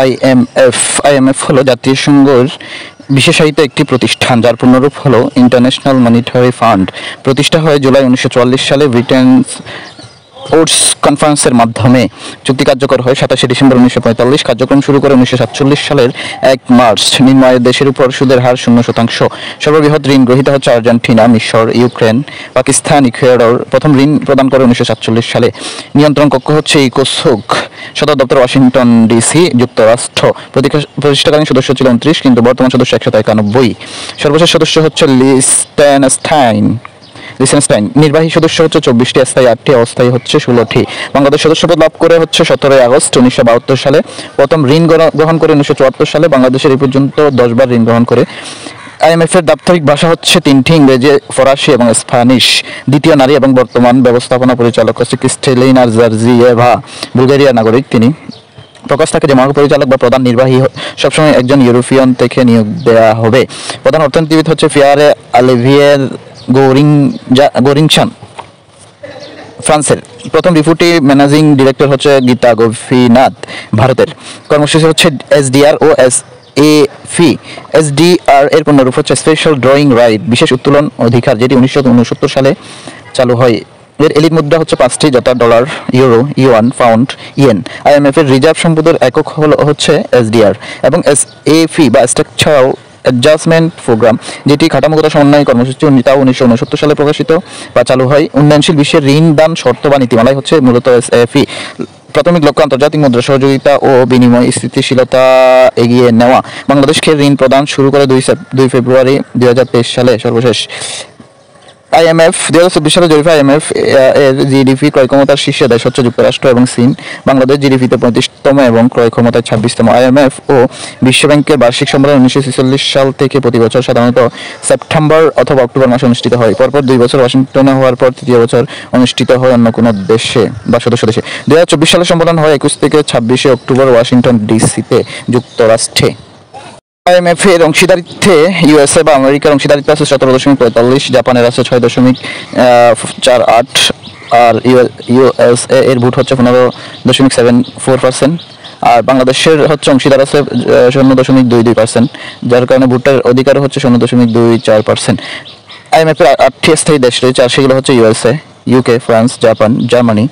IMF হলো জাতিসংঘের বিশেষায়িত একটি প্রতিষ্ঠান, যার পূর্ণরূপ হলো ইন্টারন্যাশনাল মনিটারি ফান্ড। প্রতিষ্ঠা হয় জুলাই 1944 সালে ব্রিটেন ওটস কনফারেন্সের মাধ্যমে। চুক্তি কার্যকর হয় 27 ডিসেম্বর 1945। কার্যক্রম শুরু করে 1947 সালের 1 মার্চ। নিম্ন আয়ের দেশের উপর সুদের হার 0%। সর্ববৃহৎ ঋণ গ্রহীতা হচ্ছে আর্জেন্টিনা, মিশর, ইউক্রেন, পাকিস্তান, ইকুয়েডর। প্রথম ঋণ প্রদান করে 1947 সালে। নিয়ন্ত্রণ কক্ষ হচ্ছে ইকোসোক। সদর দপ্তর ওয়াশিংটন ডিসি, যুক্তরাষ্ট্র। প্রতিষ্ঠাকালীন সদস্য ছিল 29, কিন্তু বর্তমান সদস্য 191। সর্বশেষ সদস্য হচ্ছে লিচটেনস্টাইন। নির্বাহী সদস্য হচ্ছে 24টি, স্থায়ী 8টি, অস্থায়ী হচ্ছে 16টি। বাংলাদেশ সদস্যপদ লাভ করে হচ্ছে 17 আগস্ট 1972 সালে। প্রথম ঋণ গ্রহণ করে 1974 সালে। বাংলাদেশের এই পর্যন্ত 10 বার ঋণ গ্রহণ করে। আইএমএফ এর দাপ্তরিক ভাষা হচ্ছে 3টি, ইংরেজি, ফরাসি এবং স্প্যানিশ। দ্বিতীয় নারী এবং বর্তমান ব্যবস্থাপনা পরিচালক হচ্ছে ক্রিস্টালিনা জর্জিয়েভা, বুলগেরিয়ার নাগরিক তিনি। প্রকাশ থাকে যে মহাপরিচালক বা প্রধান নির্বাহী সবসময় একজন ইউরোপিয়ান থেকে নিয়োগ দেওয়া হবে। প্রধান অর্থনীতিবিদ হচ্ছে পিয়ারে অলিভিয়ের গোরিংশান, ফ্রান্সের। প্রথম ডেপুটি ম্যানেজিং ডিরেক্টর হচ্ছে গীতা গোপীনাথ, ভারতের। কর্মসূচি হচ্ছে এসডিআর ও এসএফি। এসডিআর এর পূর্ণরূপ হচ্ছে স্পেশাল ড্রয়িং রাইট, বিশেষ উত্তোলন অধিকার, যেটি 1969 সালে চালু হয়। এর এলিট মুদ্রা হচ্ছে 5টি, যথা dollar, euro, yuan, pound, yen. IMF এর রিজার্ভ সম্পদের একক হচ্ছে এসডিআর এবং এসএফি বা স্ট্রাকচারাল অ্যাডজাস্টমেন্ট প্রোগ্রাম, যেটি কাঠামোগত সমন্বয় কর্মসূচি, তাও 1969 সালে প্রকাশিত বা চালু হয়। উন্নয়নশীল বিশ্বের ঋণ দান শর্ত বা নীতিমালাই হচ্ছে মূলত এসএফি। প্রাথমিক লক্ষ্য আন্তর্জাতিক মুদ্রা সহযোগিতা ও বিনিময় স্থিতিশীলতা এগিয়ে নেওয়া। বাংলাদেশকে ঋণ প্রদান শুরু করে 2 ফেব্রুয়ারি 2023 সালে। সর্বশেষ আইএমএফ 2024 সালে জরিপে আইএমএফ এর জিডিপি ক্রয় ক্ষমতার শীর্ষে দেশ হচ্ছে যুক্তরাষ্ট্র এবং চীন। বাংলাদেশ জিডিপিতে 35তম এবং ক্রয় ক্ষমতায় 26তম। আইএমএফ ও বিশ্বব্যাংকের বার্ষিক সম্মেলন 1946 সাল থেকে প্রতি বছর সাধারণত সেপ্টেম্বর অথবা অক্টোবর মাসে অনুষ্ঠিত হয়। পরপর 2 বছর ওয়াশিংটনে হওয়ার পর তৃতীয় বছর অনুষ্ঠিত হয় অন্য কোনো দেশে বা সদস্য দেশে। 2024 সালে সম্মেলন হয় 21 থেকে 26 অক্টোবর ওয়াশিংটন ডিসিতে, যুক্তরাষ্ট্রে। আইএমএফ এর অংশীদারিত্বে ইউএসএ বা আমেরিকার অংশীদারিত্ব আছে 17.45, জাপানের আছে 6.48, আর ইউএসএ এর ভোট হচ্ছে 15.74%, আর বাংলাদেশের হচ্ছে অংশীদার আছে 0.22%, যার কারণে ভোটের অধিকার হচ্ছে 0.24%। আইএমএফ এর 8টি স্থায়ী দেশ রয়েছে, আর সেগুলো হচ্ছে USA, UK, France, Japan, Germany,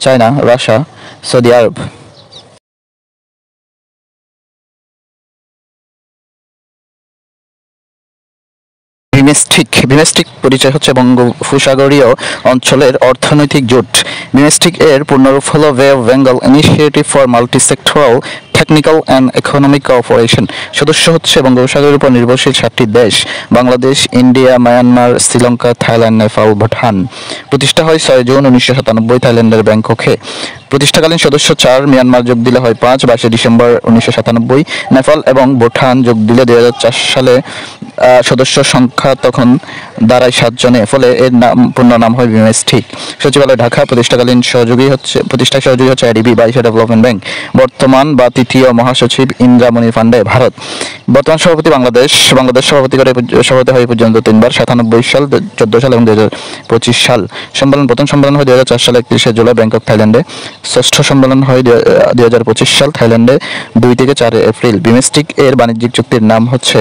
China, Russia, Saudi Arab. BIMSTEC পরিচয় হচ্ছে বঙ্গোপসাগরীয় অঞ্চলের অর্থনৈতিক জোট। বিমস্টেক এর পূর্ণরূপ হলো বে of Bengal initiative for multi-sectoral technical and economic cooperation. সদস্য হচ্ছে বঙ্গোপসাগরের উপর নির্ভরশীল 7টি দেশ: Bangladesh, India, Myanmar, Sri Lanka, Thailand, Nepal, Bhutan. প্রতিষ্ঠা হয় 6 জুন 1997 থাইল্যান্ডের ব্যাংককে। প্রতিষ্ঠাকালীন সদস্য 4, মিয়ানমার যোগ দিলে হয় 5, 22 ডিসেম্বর 1997। নেপাল এবং ভুটান যোগ দিলে 2004 সালে সদস্য সংখ্যা তখন দাঁড়ায় 7 জনে, ফলে এর পূর্ণ নাম হয় বিমস্টেক। সচিবালয় ঢাকা। প্রতিষ্ঠাকালীন সহযোগী হচ্ছে এডিবি বা এশিয়া ডেভেলপমেন্ট ব্যাংক। বর্তমান বা তৃতীয় মহাসচিব ইন্দ্রামণি পান্ডে, ভারত। বর্তমান সভাপতি বাংলাদেশ সভাপতি হয় পর্যন্ত 3 বার: 97 সাল, 14 সাল এবং 2025 সাল। প্রথম সম্মেলন হয় 2004 সালে 31 জুলাই ব্যাংকক, থাইল্যান্ডে। ষষ্ঠ সম্মেলন হয় 2025 সাল, থাইল্যান্ডে, 2 থেকে 4 এপ্রিল। বিমস্টেক এর বাণিজ্যিক চুক্তির নাম হচ্ছে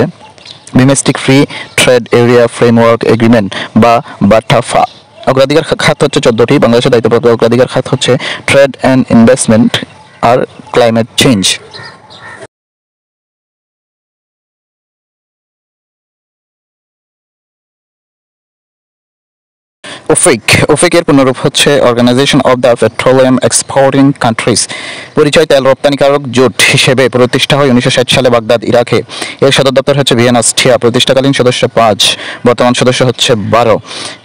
BIMSTEC free trade area framework agreement বা বাটাফা। অগ্রাধিকার খাত হচ্ছে 14টি। বাংলাদেশের দায়িত্বপ্রাপ্ত অগ্রাধিকার খাত হচ্ছে ট্রেড অ্যান্ড ইনভেস্টমেন্ট আর ক্লাইমেট চেঞ্জ। ওপেক এর পূর্ণরূপ হচ্ছে organization of the petroleum exporting countries. পরিচয় তেল রপ্তানিকারক জোট হিসেবে প্রতিষ্ঠা হয় 1960 সালে বাগদাদ, ইরাকে। এর সদর দপ্তর হচ্ছে ভিয়েনা, অস্ট্রিয়া। প্রতিষ্ঠাকালীন সদস্য 5, বর্তমান সদস্য হচ্ছে 12।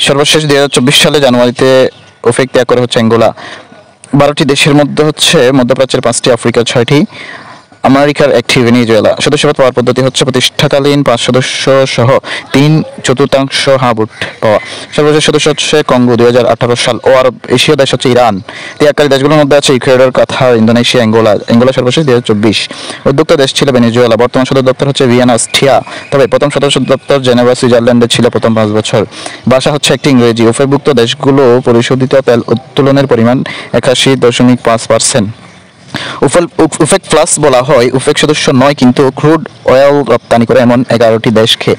সর্বশেষ 2024 সালে জানুয়ারিতে ওপেক ত্যাগ করে হচ্ছে অ্যাঙ্গোলা। 12টি দেশের মধ্যে হচ্ছে মধ্যপ্রাচ্যের 5টি, আফ্রিকার 6টি, আমেরিকার 1টি, ভেনেজুয়েলা। সদস্যপদ পাওয়ার পদ্ধতি হচ্ছে প্রতিষ্ঠাকালীন 5 সদস্য সহ 3/4 ভোট পাওয়া। সর্বশেষ সদস্য হচ্ছে কঙ্গো 2018 সাল। ও আরব এশীয় দেশ হচ্ছে ইরান। ত্যাগকারী দেশগুলোর মধ্যে আছে ইকুয়েডর, কাতার, ইন্দোনেশিয়া, অ্যাঙ্গোলা সর্বশেষ 2024। উদ্যোক্তা দেশ ছিল ভেনেজুয়েলা। বর্তমান সদর দপ্তর হচ্ছে ভিয়েনা, অস্ট্রিয়া। তবে প্রথম সদস্য দপ্তর জেনেভা, সুইজারল্যান্ডে ছিল প্রথম 5 বছর। ভাষা হচ্ছে একটি ইংরেজি। ওপেকভুক্ত দেশগুলো পরিশোধিত তেল উত্তোলনের পরিমাণ 81.5%। ওপেক প্লাস বলা হয় ওপেক সদস্য নয় কিন্তু ক্রুড অয়েল রপ্তানি করে এমন 11টি দেশকে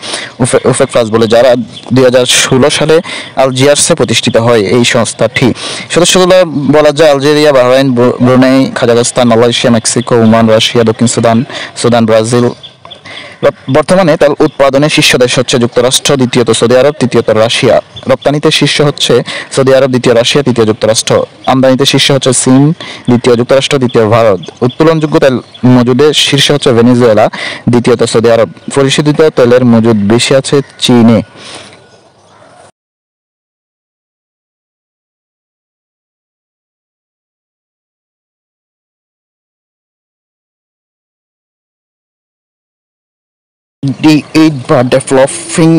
ওপেক প্লাস বলে, যারা 2016 সালে আলজিয়ার্সে প্রতিষ্ঠিত হয় এই সংস্থাটি। সদস্যগুলো বলা যায় Algeria, Bahrain, Brunei, Kazakhstan, Malaysia, Mexico, Oman, Russia, দক্ষিণ সুদান, ব্রাজিল। বর্তমানে তেল উৎপাদনের শীর্ষ দেশ হচ্ছে যুক্তরাষ্ট্র, দ্বিতীয়ত সৌদি আরব, তৃতীয়ত রাশিয়া। রপ্তানিতে শীর্ষ হচ্ছে সৌদি আরব, দ্বিতীয় রাশিয়া, তৃতীয় যুক্তরাষ্ট্র। আমদানিতে শীর্ষ হচ্ছে চীন, দ্বিতীয় যুক্তরাষ্ট্র, তৃতীয় ভারত। উত্তোলনযোগ্য তেল মজুদের শীর্ষ হচ্ছে ভেনেজুয়েলা, দ্বিতীয়ত সৌদি আরব। পরিশোধিত তেলের মজুদ বেশি আছে চীনে। D8 বা ডেভেলপিং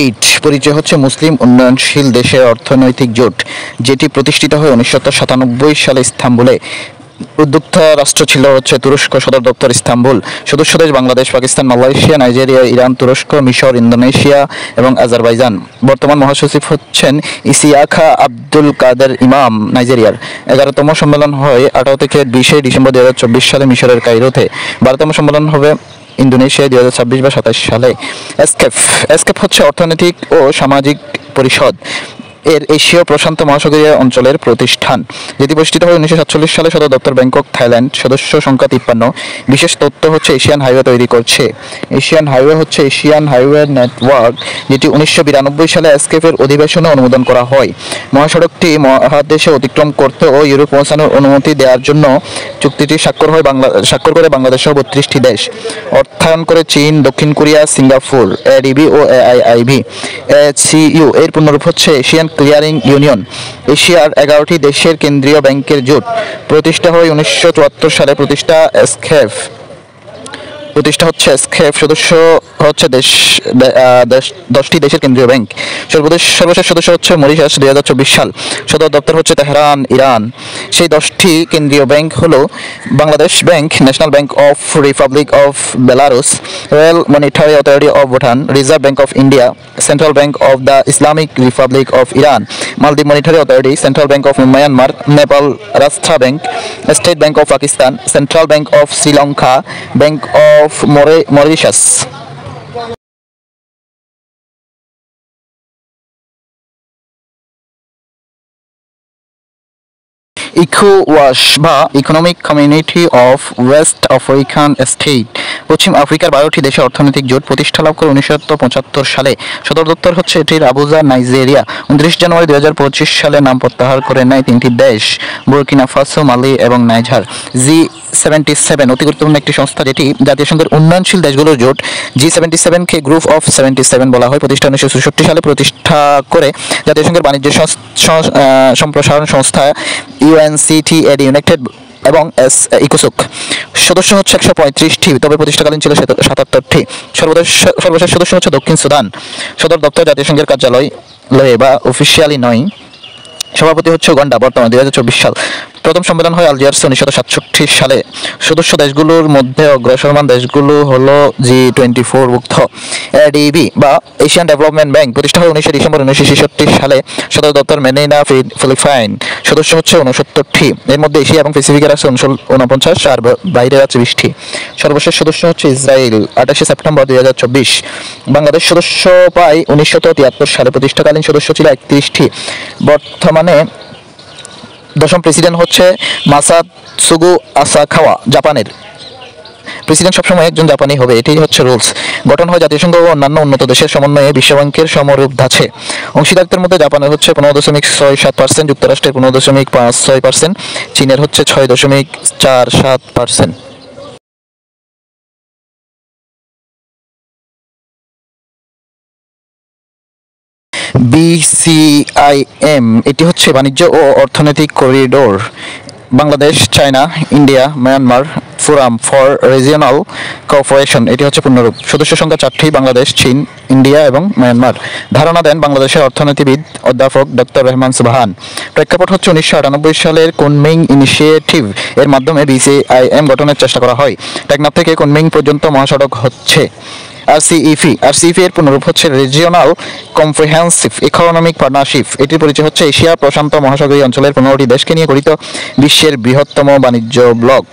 8 পরিচয় হচ্ছে মুসলিম উন্নয়নশীল দেশের অর্থনৈতিক জোট, যেটি প্রতিষ্ঠিত হয় 1997 সালে ইস্তাম্বুলে। উদ্যোক্তা রাষ্ট্র ছিল হচ্ছে তুরস্ক, সদর দপ্তর ইস্তাম্বুল। সদস্য দেশ Bangladesh, Pakistan, Malaysia, Nigeria, Iran, তুরস্ক, মিশর, ইন্দোনেশিয়া এবং আজারবাইজান। বর্তমান মহাসচিব হচ্ছেন ইসিয়াখা আব্দুল কাদের ইমাম, নাইজেরিয়ার। 11তম সম্মেলন হয় 18 থেকে 20 ডিসেম্বর 2024 সালে মিশরের কায়রোতে। 12তম সম্মেলন হবে ইন্দোনেশিয়ায় 2026 বা 27 সালে। এসকেপ হচ্ছে অর্থনৈতিক ও সামাজিক পরিষদ এর এশীয় প্রশান্ত মহাসাগরীয় অঞ্চলের প্রতিষ্ঠান, যেটি প্রতিষ্ঠিত হয় 1947 সালে। সদর দপ্তর ব্যাংকক, থাইল্যান্ড। সদস্য সংখ্যা 53। বিশেষ তথ্য হচ্ছে এশিয়ান হাইওয়ে তৈরি করছে। এশিয়ান হাইওয়ে হচ্ছে এশিয়ান হাইওয়ে নেটওয়ার্ক, যেটি 1992 সালে এসকেপের অধিবেশনে অনুমোদন করা হয়। মহাসড়কটি মহাদেশে অতিক্রম করতে ও ইউরোপ পৌঁছানোর অনুমতি দেওয়ার জন্য চুক্তিটি স্বাক্ষর করে বাংলাদেশ সহ 32টি দেশ। অর্থায়ন করে চীন, দক্ষিণ কোরিয়া, সিঙ্গাপুর। এডিবি ও এআইআইবি। এসিইউ এর পূর্ণরূপ হচ্ছে এশিয়ান ক্লিয়ারিং ইউনিয়ন, এশিয়ার 11টি দেশের কেন্দ্রীয় ব্যাংকের জোট। প্রতিষ্ঠা হয় 1974 সালে। প্রতিষ্ঠা হচ্ছে এসকেপ। সদস্য হচ্ছে 10টি দেশের কেন্দ্রীয় ব্যাংক। সর্বশেষ সদস্য হচ্ছে মরিশাস, 2024 সাল। সদর দপ্তর হচ্ছে তেহরান, ইরান। সেই 10টি কেন্দ্রীয় ব্যাংক হলো Bangladesh bank, national bank of republic of Belarus, royal monetary authority of Bhutan, reserve bank of India, central bank of the Islamic republic of Iran, মালদ্বীপ monetary authority, central bank of Myanmar, Nepal রাষ্ট্র bank, state bank of Pakistan, central bank of Sri Lanka, bank of Mauritius. ইকোওয়াস বা economic community of west African state পশ্চিম আফ্রিকার 12টি দেশে অর্থনৈতিক জোট প্রতিষ্ঠা লাভ করে 1975 সালে। সদর দপ্তর হচ্ছে এটির আবুজা, নাইজেরিয়া। 29 জানুয়ারি 2025 সালে নাম প্রত্যাহার করে নেয় 3টি দেশ, বুর্কিনা ফাসো, মালি এবং নাইজার। G77 অতি গুরুত্বপূর্ণ একটি সংস্থা, যেটি জাতিসংঘের উন্নয়নশীল দেশগুলোর জোট। G77 কে গ্রুপ অফ 77 বলা হয়। প্রতিষ্ঠা 1964 সালে প্রতিষ্ঠা করে জাতিসংঘের বাণিজ্য সম্প্রসারণ সংস্থা UNCTAD, ইউনাইটেড এবং ইকোসোক। সদস্য হচ্ছে 135টি, তবে প্রতিষ্ঠাকালীন ছিল 77টি। সর্বশেষ সদস্য হচ্ছে দক্ষিণ সুদান। সদর দপ্তর জাতিসংঘের কার্যালয় লয়ে বা অফিসিয়ালি নয়। সভাপতি হচ্ছে উগান্ডা, বর্তমানে 2024 সাল। প্রথম সম্মেলন হয় আলজিয়ার্স 1967 সালে। সদস্য দেশগুলোর মধ্যে অগ্রসরমান দেশগুলো হলো G24 ভুক্ত। এডিবি বা এশিয়ান ডেভেলপমেন্ট ব্যাংক প্রতিষ্ঠা হয় 19 ডিসেম্বর 1966 সালে। সদর দপ্তর ম্যানিলা, ফিলিপাইন। সদস্য হচ্ছে 69টি, এর মধ্যে এশিয়া এবং প্যাসিফিকের আছে 49 আর বাইরের আছে 20টি। সর্বশেষ সদস্য হচ্ছে ইসরায়েল, 28 সেপ্টেম্বর 2024। বাংলাদেশ সদস্য পায় 1973 সালে। প্রতিষ্ঠাকালীন সদস্য ছিল 31টি। বর্তমানে 10ম প্রেসিডেন্ট হচ্ছে মাসাতসুগু আসাকাওয়া, জাপানের। প্রেসিডেন্ট সবসময় একজন জাপানি হবে, এটাই হচ্ছে রুলস। গঠন হয় জাতিসংঘ ও অন্যান্য উন্নত দেশের সমন্বয়ে বিশ্বব্যাংকের সমরূপ ধাঁচে। অংশীদারিত্বের মধ্যে জাপানের হচ্ছে 15.67%, যুক্তরাষ্ট্রের 15.56%, চীনের হচ্ছে 6.47%। BCIM এটি হচ্ছে বাণিজ্য ও অর্থনৈতিক corridor. Bangladesh, China, India, Myanmar forum for regional cooperation, এটি হচ্ছে পূর্ণরূপ। সদস্য সংখ্যা 4টি, বাংলাদেশ, চীন, ইন্ডিয়া এবং মায়ানমার। ধারণা দেন বাংলাদেশের অর্থনীতিবিদ অধ্যাপক ডক্টর রহমান সুবহান। প্রেক্ষাপট হচ্ছে 1998 সালের কুনমিং ইনিশিয়েটিভ এর মাধ্যমে BCIM গঠনের চেষ্টা করা হয়। টেকনাফ থেকে কুনমিং পর্যন্ত মহাসড়ক হচ্ছে। আরসিইপি এর পুনরূপ হচ্ছে রিজিওনাল কম্প্রিহেন্সিভ ইকোনমিক পার্টনারশিপ। এটির পরিচয় হচ্ছে এশিয়া প্রশান্ত মহাসাগরীয় অঞ্চলের 15টি দেশকে নিয়ে গঠিত বিশ্বের বৃহত্তম বাণিজ্য ব্লক।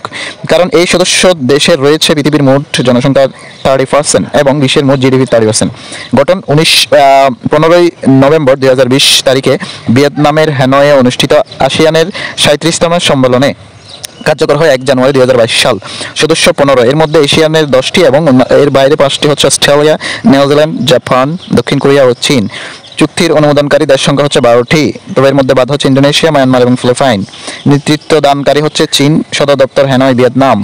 কারণ এই সদস্য দেশের রয়েছে পৃথিবীর মোট জনসংখ্যার 30% এবং বিশ্বের মোট জিডিপির 30%। গঠন 15 নভেম্বর 2020 তারিখে ভিয়েতনামের হ্যানয়ে অনুষ্ঠিত আসিয়ানের 37তম সম্মেলনে কার্যকর হয় 1 জানুয়ারি 2022 সাল। সদস্য 15, এর মধ্যে এশিয়ানের 10টি এবং এর বাইরে 5টি হচ্ছে অস্ট্রেলিয়া, নিউজিল্যান্ড, জাপান, দক্ষিণ কোরিয়া ও চীন। চুক্তির অনুমোদনকারী দেশ সংখ্যা হচ্ছে 12টি, তবে এর মধ্যে বাদ হচ্ছে ইন্দোনেশিয়া, মায়ানমার এবং ফিলিপাইন। নেতৃত্ব দানকারী হচ্ছে চীন, সদর দপ্তর হ্যানয়, ভিয়েতনাম।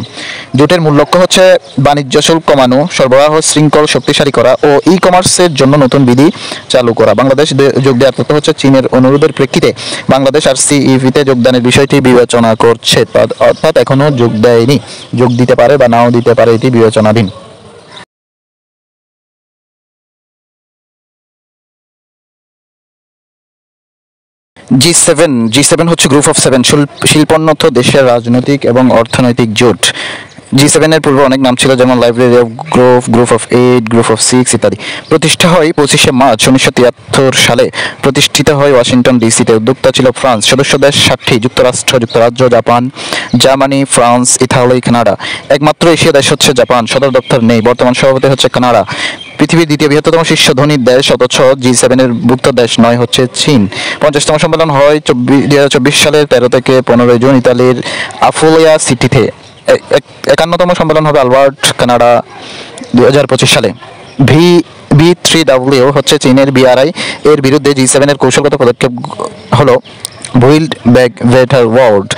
জোটের মূল লক্ষ্য হচ্ছে বাণিজ্য শুল্ক কমানো, সরবরাহ শৃঙ্খল শক্তিশালী করা ও ই-কমার্সের জন্য নতুন বিধি চালু করা। বাংলাদেশ যোগ দেওয়ার তথ্য হচ্ছে চীনের অনুরোধের প্রেক্ষিতে বাংলাদেশ আরসিইপিতে যোগদানের বিষয়টি বিবেচনা করছে, অর্থাৎ এখনও যোগ দেয়নি, যোগ দিতে পারে বা নাও দিতে পারে, এটি বিবেচনাধীন। জি7 হচ্ছে গ্রুপ অফ 7 শিল্পোন্নত দেশের রাজনৈতিক এবং অর্থনৈতিক জোট। জি7 এর পূর্বে অনেক নাম ছিল, যেমন library of group of 8, group of 6 ইত্যাদি। প্রতিষ্ঠা হয় 25শে মার্চ 1973 সালে, প্রতিষ্ঠিত হয় ওয়াশিংটন ডিসিতে। উদ্যোক্তা ছিল ফ্রান্স। সদস্য দেশ 60টি, যুক্তরাষ্ট্র, যুক্তরাজ্য, Japan, Germany, France, Italy, Canada. একমাত্র এশিয়া দেশ হচ্ছে জাপান, সদর দপ্তর নেই। বর্তমান সভাপতি হচ্ছে কানাডা। পৃথিবীর দ্বিতীয় বৃহত্তম শীর্ষ ধনী দেশ, অথচ জি7 এর ভুক্ত দেশ নয়, হচ্ছে চীন। 50তম সম্মেলন হয় 2024 সালের 13 থেকে 15 জুন ইতালির আফুলিয়া সিটিতে। 51তম সম্মেলন হবে আলবার্ট, কানাডা 2025 সালে। B3W হচ্ছে চীনের BRI এর বিরুদ্ধে জি7 এর কৌশলগত পদক্ষেপ হলো বুইল্ড ব্যাক বেটার ওয়ার্ল্ড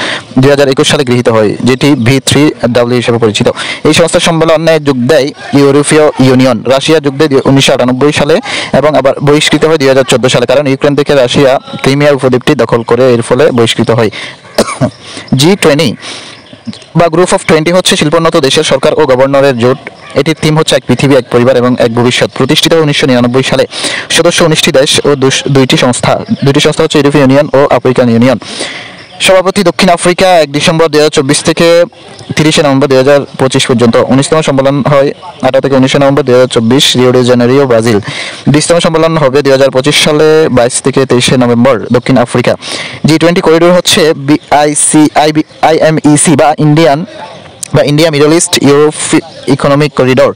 2021 সালে গৃহীত হয়, যেটি B3W হিসেবে পরিচিত। এই সংস্থার সম্মেলনে যোগ দেয় ইউরোপীয় ইউনিয়ন। রাশিয়া যোগ দেয় 1998 সালে এবং আবার বহিষ্কৃত হয় 2014 সালে, কারণ ইউক্রেন থেকে রাশিয়া ক্রিমিয়া উপদ্বীপটি দখল করে, এর ফলে বহিষ্কৃত হয়। G20 বা গ্রুপ অফ 20 হচ্ছে শিল্পোন্নত দেশের সরকার ও গভর্নরের জোট। এটির থিম হচ্ছে এক পৃথিবী, এক পরিবার এবং এক ভবিষ্যৎ। প্রতিষ্ঠিত হয় 1999 সালে। সদস্য 19টি দেশ ও দুইটি সংস্থা হচ্ছে ইউরোপীয় ইউনিয়ন ও আফ্রিকান ইউনিয়ন। সভাপতি দক্ষিণ আফ্রিকা 1 ডিসেম্বর 2024 থেকে 30 নভেম্বর 2025 পর্যন্ত। 19তম সম্মেলন হয় 18 থেকে 19 November 2024 Rio de Janeiro, Brazil. 20তম সম্মেলন হবে 2025 সালে 22 থেকে 23 নভেম্বর দক্ষিণ আফ্রিকা। G20 করিডোর হচ্ছে IMEC বা India Middle East Europe economic corridor.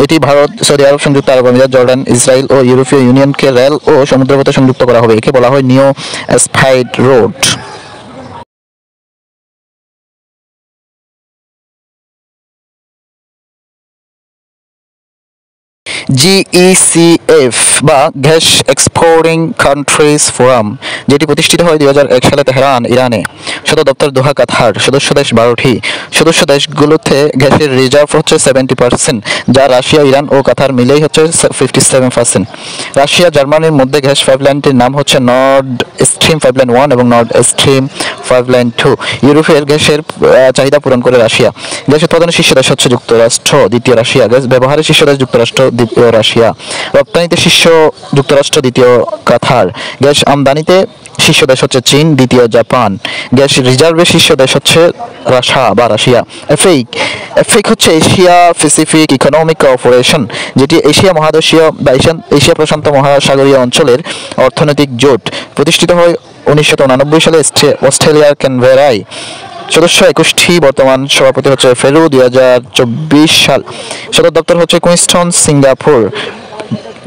এটি ভারত, সৌদি আরব, সংযুক্ত আরব আমিরাত, জর্ডান, ইসরায়েল ও ইউরোপীয় ইউনিয়নকে রেল ও সমুদ্রপথে সংযুক্ত করা হবে। একে বলা হয় নিও অ্যাসফাল্ট রোড। GECF বা গ্যাস এক্সপোর্টিং কান্ট্রিজ ফোরাম, যেটি প্রতিষ্ঠিত হয় 2001 সালে তেহরান, ইরানে। সদর দপ্তর দোহা, কাতার। সদস্য দেশ 12টি। সদস্য দেশগুলোতে গ্যাসের রিজার্ভ হচ্ছে 70%, যা রাশিয়া, ইরান ও কাতার মিলেই হচ্ছে 57%। রাশিয়া জার্মানির মধ্যে গ্যাস পাইপলাইনটির নাম হচ্ছে নর্ড স্ট্রিম পাইপলাইন 1 এবং নর্ড স্ট্রিম পাইপলাইন 2। ইউরোপের গ্যাসের চাহিদা পূরণ করে রাশিয়া। গ্যাস উৎপাদনের শীর্ষ দেশ হচ্ছে যুক্তরাষ্ট্র, দ্বিতীয় রাশিয়া। গ্যাস ব্যবহারের শীর্ষ দেশ যুক্তরাষ্ট্র, দ্বিতীয় রাশিয়া। রপ্তানিতে শীর্ষ যুক্তরাষ্ট্র, দ্বিতীয় কাতার। গ্যাস আমদানিতে শীর্ষ দেশ হচ্ছে চীন, দ্বিতীয় জাপান। গ্যাস রিজার্ভের শীর্ষ দেশ হচ্ছে রাশিয়া। এফেক হচ্ছে এশিয়া প্যাসিফিক ইকোনমিক কোঅপারেশন, যেটি এশিয়া মহাদেশীয় বা এশিয়া প্রশান্ত মহাসাগরীয় অঞ্চলের অর্থনৈতিক জোট। প্রতিষ্ঠিত হয় 1999 সালে অস্ট্রেলিয়ার ক্যানবেরায়। সদস্য 21টি। বর্তমান সভাপতি হচ্ছে ফেরু, 2024 সাল। সদর দপ্তর হচ্ছে কুইন্সটন, সিঙ্গাপুর।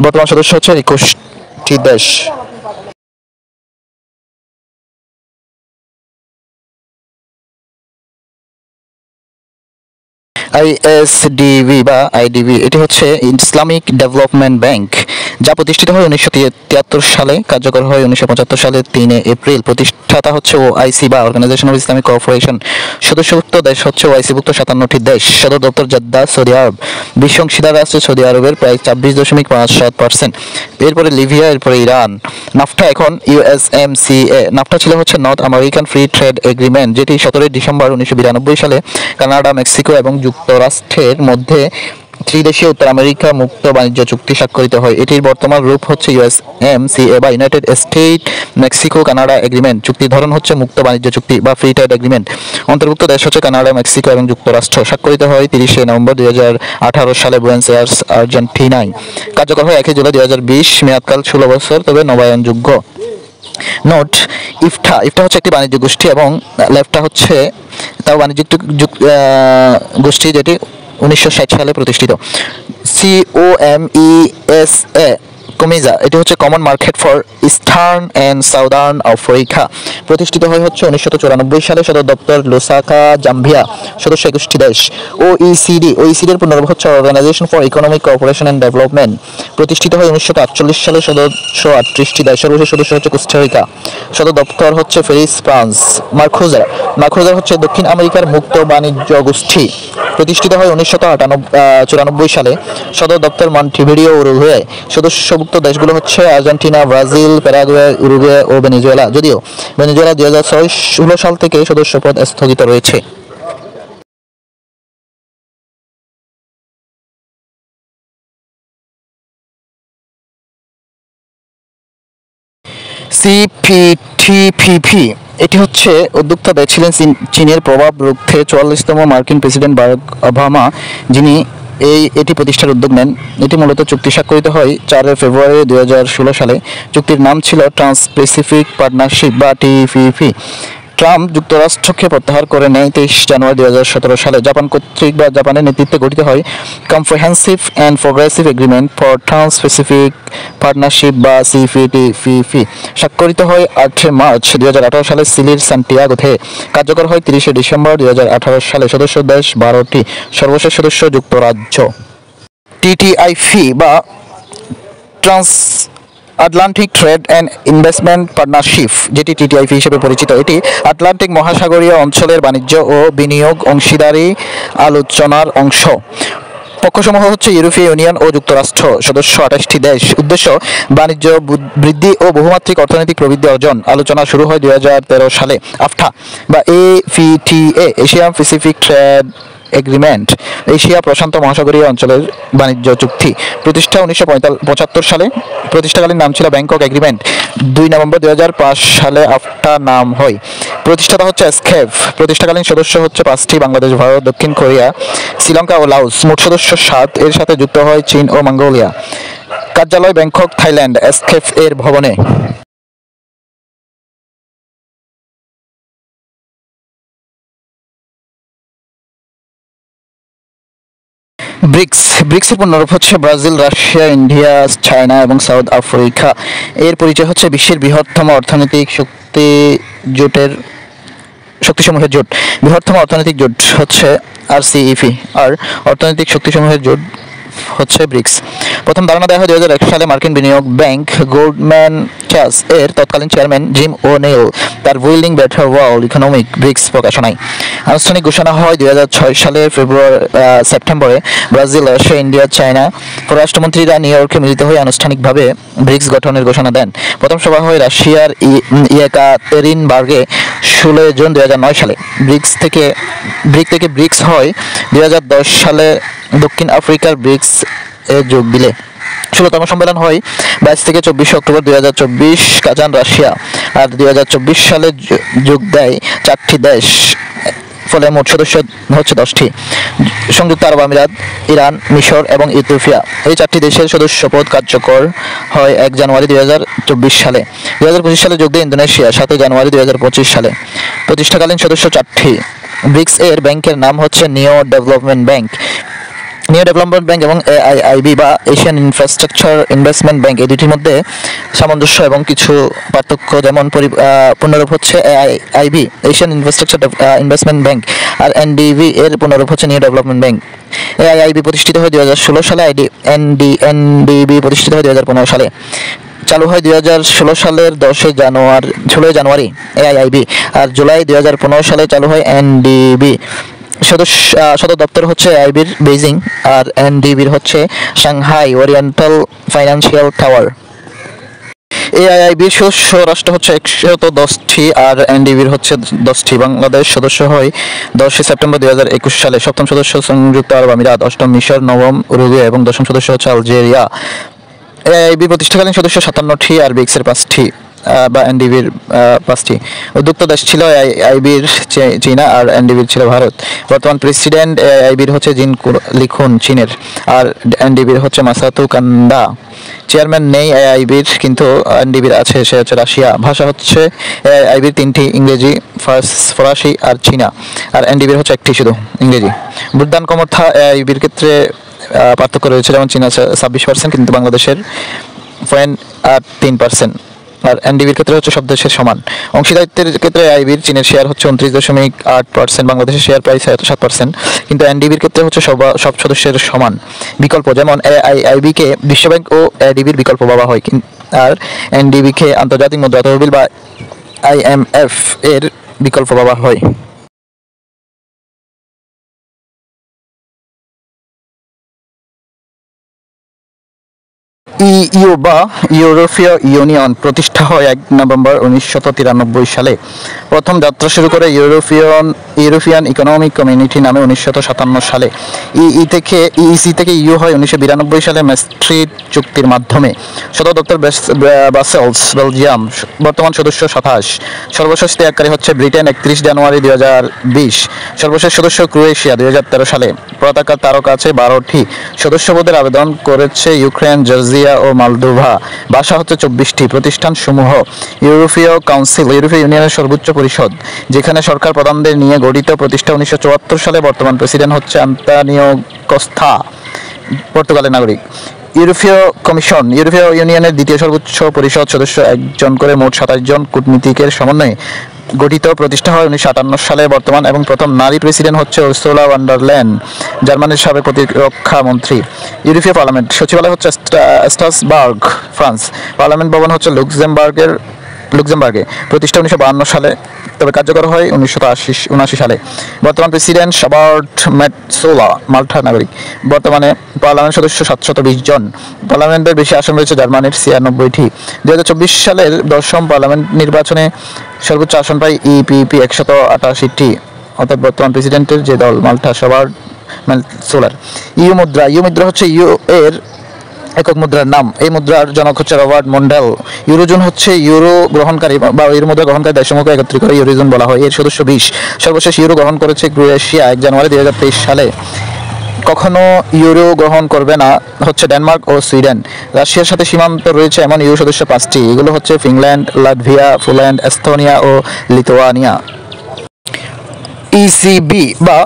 বর্তমান সদস্য হচ্ছে 21টি দেশ। ISDB বা IDB, এটি হচ্ছে ইসলামিক ডেভেলপমেন্ট ব্যাংক, যা প্রতিষ্ঠিত হয় 1973 সালে, কার্যকর হয় 1975 সালের 3 এপ্রিল। প্রতিষ্ঠাতা হচ্ছে OIC বা অর্গানাইজেশন অফ ইসলামিক কোঅপারেশন। সদস্যভুক্ত দেশ হচ্ছে OIC-ভুক্ত 57টি দেশ। সদর দপ্তর জেদ্দা, সৌদি আরব। বিশ্ব অংশীদার রাষ্ট্র সৌদি আরবের প্রায় 26.57%। এরপরে লিবিয়া, এরপরে ইরান। নাফটা এখন USMCA। নাফটা ছিল হচ্ছে north American free trade agreement, যেটি 17 ডিসেম্বর 1992 সালে কানাডা, মেক্সিকো এবং যুক্তরাষ্ট্রের মধ্যে ত্রিদেশীয় উত্তর আমেরিকা মুক্ত বাণিজ্য চুক্তি স্বাক্ষরিত হয়। এটির বর্তমান রূপ হচ্ছে USMCA বা United state Mexico Canada agreement. চুক্তির ধরন হচ্ছে মুক্ত বাণিজ্য চুক্তি বা ফ্রি ট্রেড এগ্রিমেন্ট। অন্তর্ভুক্ত দেশ হচ্ছে কানাডা, মেক্সিকো এবং যুক্তরাষ্ট্র। স্বাক্ষরিত হয় 30 নভেম্বর 2018 সালে বুয়েনোস আয়ার্স, আর্জেন্টিনায়। কার্যকর হয় 1 জুলাই 2020। মেয়াদকাল 16 বছর, তবে নবায়নযোগ্য। নোট: ইফটা হচ্ছে একটি বাণিজ্য গোষ্ঠী এবং লেফটা হচ্ছে তাও বাণিজ্যিক গোষ্ঠী, যেটি 1960 সালে প্রতিষ্ঠিত। COMESA কমিজা, এটি হচ্ছে common market for eastern and southern Africa. প্রতিষ্ঠিত হয় হচ্ছে 1994 সালে। সদর দপ্তর লুসাকা, জাম্বিয়া। সদস্য 21টি দেশ। OECD এর পুনর্নাম হচ্ছে organization for economic cooperation and development. প্রতিষ্ঠিত হয় 1948 সালে। সদস্য 38টি দেশ। সর্বশেষ সদস্য হচ্ছে কোস্টারিকা। সদর দপ্তর হচ্ছে প্যারিস, ফ্রান্স। মার্কোজার হচ্ছে দক্ষিণ আমেরিকার মুক্ত বাণিজ্য গোষ্ঠী। প্রতিষ্ঠিত হয় 1994 সালে। সদর দপ্তর মন্টেভিডিও, উরুগুয়ে। সদস্যভুক্ত দেশগুলো হচ্ছে আর্জেন্টিনা, ব্রাজিল, প্যারাগুয়ে, উরুগুয়ে ও ভেনেজুয়েলা। যদিও ভেনেজুয়েলা 2016 সাল থেকে সদস্যপদ স্থগিত রয়েছে। CPTPP এটি হচ্ছে উদ্যোক্তা দেশ ছিলেন চীনের প্রভাব রুখতে 44তম মার্কিন প্রেসিডেন্ট বারাক ওবামা, যিনি এটি প্রতিষ্ঠার উদ্যোগ নেন। এটি মূলত চুক্তি স্বাক্ষরিত হয় 4 ফেব্রুয়ারি 2016 সালে। চুক্তির নাম ছিল ট্রান্স প্যাসিফিক পার্টনারশিপ বা TPP। ট্রাম্প যুক্তরাষ্ট্রকে প্রত্যাহার করে নেয় 23 জানুয়ারি 2017 সালে। জাপানের নেতৃত্বে গঠিত হয় comprehensive and progressive agreement for trans Pacific partnership বা CPTPP। স্বাক্ষরিত হয় 8 মার্চ 2018 সালে চিলির সান্টিয়াগোতে। কার্যকর হয় 30 ডিসেম্বর 2018 সালে। সদস্য দেশ 12টি। সর্বশেষ সদস্য যুক্তরাজ্য। TTIP বা trans Atlantic trade and investment partnership, যেটি TTIP হিসেবে পরিচিত, এটি আটলান্টিক মহাসাগরীয় অঞ্চলের বাণিজ্য ও বিনিয়োগ অংশীদারি আলোচনার অংশ। পক্ষসমূহ হচ্ছে ইউরোপীয় ইউনিয়ন ও যুক্তরাষ্ট্র। সদস্য 28টি দেশ। উদ্দেশ্য বাণিজ্য বৃদ্ধি ও বহুমাত্রিক অর্থনৈতিক প্রবৃদ্ধি অর্জন। আলোচনা শুরু হয় 2013 সালে। আফটা বা AFTA Asian Pacific trade agreement, Asia প্রশান্ত মহাসাগরীয় অঞ্চলের বাণিজ্য চুক্তি। প্রতিষ্ঠা 1975 সালে। প্রতিষ্ঠাকালীন নাম ছিল ব্যাংকক এগ্রিমেন্ট। 2 নভেম্বর 2005 সালে আফটা নাম হয়। প্রতিষ্ঠাতা হচ্ছে এসকেপ। প্রতিষ্ঠাকালীন সদস্য হচ্ছে 5টি: বাংলাদেশ, ভারত, দক্ষিণ কোরিয়া, শ্রীলঙ্কা ও লাওস। মোট সদস্য 7। এর সাথে যুক্ত হয় চীন ও মঙ্গোলিয়া। কার্যালয় ব্যাংকক, থাইল্যান্ড, এসকেপ এর ভবনে। ব্রিক্সের পুনরূপ হচ্ছে ব্রাজিল, রাশিয়া, ইন্ডিয়া, চায়না এবং সাউথ আফ্রিকা। এর পরিচয় হচ্ছে বিশ্বের বৃহত্তম অর্থনৈতিক শক্তিসমূহের জোট। বৃহত্তম অর্থনৈতিক জোট হচ্ছে RCEP, আর অর্থনৈতিক শক্তিসমূহের জোট হচ্ছে ব্রিক্স। প্রথম ধারণা দেওয়া হয় 2001 সালে মার্কিন বিনিয়োগ ব্যাংক গোল্ডম্যান স্যাকস এর তৎকালীন চেয়ারম্যান জিম ও'নেইল তার building better world economic BRICS প্রকাশনায়। আনুষ্ঠানিক ঘোষণা হয় 2006 সালের সেপ্টেম্বরে। ব্রাজিল, রাশিয়া, ইন্ডিয়া, চায়না পররাষ্ট্রমন্ত্রীরা নিউ ইয়র্কে মিলিত হয়ে আনুষ্ঠানিকভাবে ব্রিক্স গঠনের ঘোষণা দেন। প্রথম সভা হয় রাশিয়ার ইয়েকাতেরিনবার্গে 16 জুন 2009 সালে। থেকে ব্রিক্স হয় 2010 সালে দক্ষিণ আফ্রিকার ব্রিক্স এ যোগ দিলে। 16তম সম্মেলন হয় 22 থেকে 24 অক্টোবর 2024 কাজান, রাশিয়া। আর 2024 সালে যোগ দেয় 4টি দেশ, ফলে মোট সদস্য হচ্ছে 10টি: সংযুক্ত আরব আমিরাত, ইরান, মিশর এবং ইথিওপিয়া। এই 4টি দেশের সদস্যপদ কার্যকর হয় 1 জানুয়ারি 2024 সালে। 2025 সালে যোগ দেয় ইন্দোনেশিয়া 7 জানুয়ারি 2025 সালে। প্রতিষ্ঠাকালীন সদস্য 4টি। ব্রিক্স এর ব্যাংকের নাম হচ্ছে নিও ডেভেলপমেন্ট ব্যাংক এবং AIIB বা এশিয়ান ইনফ্রাস্ট্রাকচার ইনভেস্টমেন্ট ব্যাংক। এই দুটির মধ্যে সামঞ্জস্য এবং কিছু পার্থক্য, যেমন পুনরূপ হচ্ছে AIIB Asian infrastructure investment bank, আর NDB এর পুনরূপ হচ্ছে নিউ ডেভেলপমেন্ট ব্যাংক। AIIB প্রতিষ্ঠিত হয় 2016 সালে। NDB প্রতিষ্ঠিত হয় 2015 সালে। চালু হয় 2016 সালের 16 জানুয়ারি AIIB, আর জুলাই 2015 সালে চালু হয় NDB। সদর দপ্তর হচ্ছে AIIBর বেইজিং, আর NDBর হচ্ছে সাংহাই ওরিয়েন্টাল ফাইন্যান্সিয়াল টাওয়ার। এআইআইবির সদস্য রাষ্ট্র হচ্ছে 110টি আর এনডিবির হচ্ছে 10টি। বাংলাদেশ সদস্য হয় 10 সেপ্টেম্বর 2021 সালে। সপ্তম সদস্য সংযুক্ত আরব আমিরাত, অষ্টম মিশর, নবম উরুগুয়ে এবং দশম সদস্য হচ্ছে আলজেরিয়া। এআইবি প্রতিষ্ঠাকালীন সদস্য 57টি আর ব্রিক্সের 5টি বা এনডিবির 5টি। উদ্যোক্তা দেশ ছিল এআইবির চীনা আর এনডিবির ছিল ভারত। বর্তমান প্রেসিডেন্ট এআইবির হচ্ছে জিন লিখুন চীনের, আর এনডিবির হচ্ছে মাসাতু কান্দা। চেয়ারম্যান নেই এআইবির, কিন্তু এনডিবির আছে, সে হচ্ছে রাশিয়া। ভাষা হচ্ছে এআইবির 3টি, ইংরেজি, ফরাসি আর চীনা। আর এনডিবির হচ্ছে 1টি শুধু, ইংরেজি। ভোটদান ক্ষমতা এআইবির ক্ষেত্রে পার্থক্য রয়েছে, যেমন চীনা 26%, কিন্তু বাংলাদেশের 0.3%। আর এনডিবির ক্ষেত্রে হচ্ছে সব দেশের সমান। অংশীদারিত্বের ক্ষেত্রে এআইবির চীনের শেয়ার হচ্ছে 29.8%, বাংলাদেশের শেয়ার প্রায় 7%, কিন্তু এনডিবির ক্ষেত্রে হচ্ছে সব সদস্যের সমান। বিকল্প, যেমন এআইবিকে বিশ্বব্যাংক ও এডিবির বিকল্প ভাবা হয়, আর এনডিবিকে আন্তর্জাতিক মুদ্রা তহবিল বা আইএমএফ এর বিকল্প ভাবা হয়। ইইউ বা ইউরোপীয় ইউনিয়ন প্রতিষ্ঠা হয় 1 নভেম্বর 1993 সালে। প্রথম যাত্রা শুরু করে ইউরোপিয়ান ইকোনমিক কমিউনিটি নামে 1957 সালে। ইইসি থেকে ইইউ হয় 1992 সালে ম্যাস্ট্রিট চুক্তির মাধ্যমে। সদর দপ্তর ব্রাসেলস, বেলজিয়াম। বর্তমান সদস্য 27। সর্বশেষ ত্যাগকারী হচ্ছে ব্রিটেন, 31 জানুয়ারি 2020। সর্বশেষ সদস্য ক্রোয়েশিয়া 2013 সালে। পতাকা তারকা আছে 12টি। সদস্যপদের আবেদন করেছে ইউক্রেন, জর্জিয়া ও মলদোভা। ভাষা হচ্ছে 24টি। প্রতিষ্ঠান সমূহ: ইউরোপীয় কাউন্সিল, ইউরোপীয় ইউনিয়নের সর্বোচ্চ পরিষদ, যেখানে সরকার প্রধানদের নিয়ে গঠিত। প্রতিষ্ঠা 1974 সালে। বর্তমান প্রেসিডেন্ট হচ্ছে আন্তোনিও কস্তা, পর্তুগালের নাগরিক। ইউরোপীয় কমিশন, ইউরোপীয় ইউনিয়নের দ্বিতীয় সর্বোচ্চ পরিষদ, সদস্য 1 জন করে, মোট 27 জন কূটনীতিকের সমন্বয়ে গঠিত। প্রতিষ্ঠা হয় 1958 সালে। বর্তমান এবং প্রথম নারী প্রেসিডেন্ট হচ্ছে উর্সুলা ভন ডার লেয়েন, জার্মানির সাবেক প্রতিরক্ষা মন্ত্রী। ইউরোপীয় পার্লামেন্ট, সচিবালয় হচ্ছে স্ট্রাসবার্গ, ফ্রান্স। পার্লামেন্ট ভবন হচ্ছে লুক্সেমবার্গে। প্রতিষ্ঠা 1952 সালে, তবে কার্যকর হয় 1979 সালে। বর্তমান প্রেসিডেন্ট রবার্ট মেটসোলা, মাল্টার নাগরিক। বর্তমানে পার্লামেন্ট সদস্য 720 জন। পার্লামেন্টের বেশি আসন রয়েছে জার্মানির 96টি। 2024 সালের 10ম পার্লামেন্ট নির্বাচনে সর্বোচ্চ আসন পায় ইপিপি 188টি, অর্থাৎ বর্তমান প্রেসিডেন্টের যে দল, মাল্টা, রবার্ট মেটসোলার। ইউ মুদ্রা হচ্ছে ইউ এর একক মুদ্রার নাম। এই মুদ্রার জনক হচ্ছে রবার্ট মন্ডেল। ইউরোজোন হচ্ছে ইউরো গ্রহণকারী বা ইউরো মুদ্রা গ্রহণকারী দেশসমূহকে একত্রিত করে ইউরোজোন বলা হয়। এর সদস্য 20। সর্বশেষ ইউরো গ্রহণ করেছে ক্রোয়েশিয়া 1 জানুয়ারি 2023 সালে। কখনো ইউরো গ্রহণ করবে না হচ্ছে ডেনমার্ক ও সুইডেন। রাশিয়ার সাথে সীমান্ত রয়েছে এমন ইউরো সদস্য 5টি। এগুলো হচ্ছে ফিনল্যান্ড, লাটভিয়া, পোল্যান্ড, এস্তোনিয়া ও লিথুয়ানিয়া। ইসিবি বা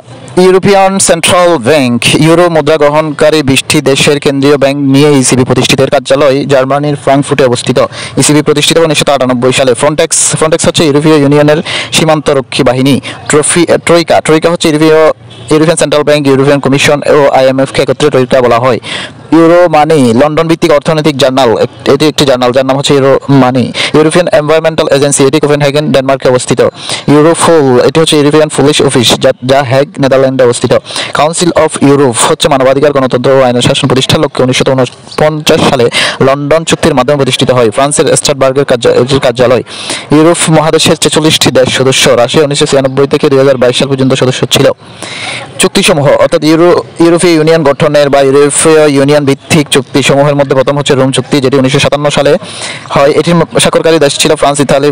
ইউরোপিয়ান সেন্ট্রাল ব্যাংক, ইউরো মুদ্রা গ্রহণকারী 20টি দেশের কেন্দ্রীয় ব্যাংক নিয়ে ইসিবি প্রতিষ্ঠিত। এর কার্যালয় জার্মানির ফ্রাঙ্কফুর্টে অবস্থিত। ইসিবি প্রতিষ্ঠিত 1998 সালে। ফ্রন্টেক্স হচ্ছে ইউরোপীয় ইউনিয়নের সীমান্তরক্ষী বাহিনী। ট্রয়িকা হচ্ছে European central bank, European commission ও আইএমএফকে একত্রে ট্রয়িকা বলা হয়। ইউরো মানি, লন্ডন ভিত্তিক অর্থনৈতিক জার্নাল, এটি একটি জার্নাল যার নাম হচ্ছে ইউরো মানি। ইউরোপিয়ান এনভায়রনমেন্টাল এজেন্সি, এটি কোপেনহেগেন, ডেনমার্কে অবস্থিত। ইউরোফুল, এটি হচ্ছে ইউরোপিয়ান পুলিশ অফিস, যা হেগ, নেদারল্যান্ডে অবস্থিত। কাউন্সিল অফ ইউরোপ হচ্ছে মানবাধিকার, গণতন্ত্র ও আইনের শাসন প্রতিষ্ঠার লক্ষ্যে 1949 সালে লন্ডন চুক্তির মাধ্যমে প্রতিষ্ঠিত হয়। ফ্রান্সের স্ট্রাসবার্গের কার্যালয়। ইউরোপ মহাদেশের 46টি দেশ সদস্য। রাশিয়া 1996 থেকে 2022 সাল পর্যন্ত সদস্য ছিল। চুক্তিসমূহ, অর্থাৎ ইউরোপীয় ইউনিয়ন গঠনের বা ইউরোপীয় ইউনিয়ন ভিত্তিক চুক্তিসমূহের মধ্যে প্রথম হচ্ছে রোম চুক্তি, যেটি 1957 সালে হয়। এটির স্বাক্ষরকারী দেশ ছিল ফ্রান্স, ইতালি,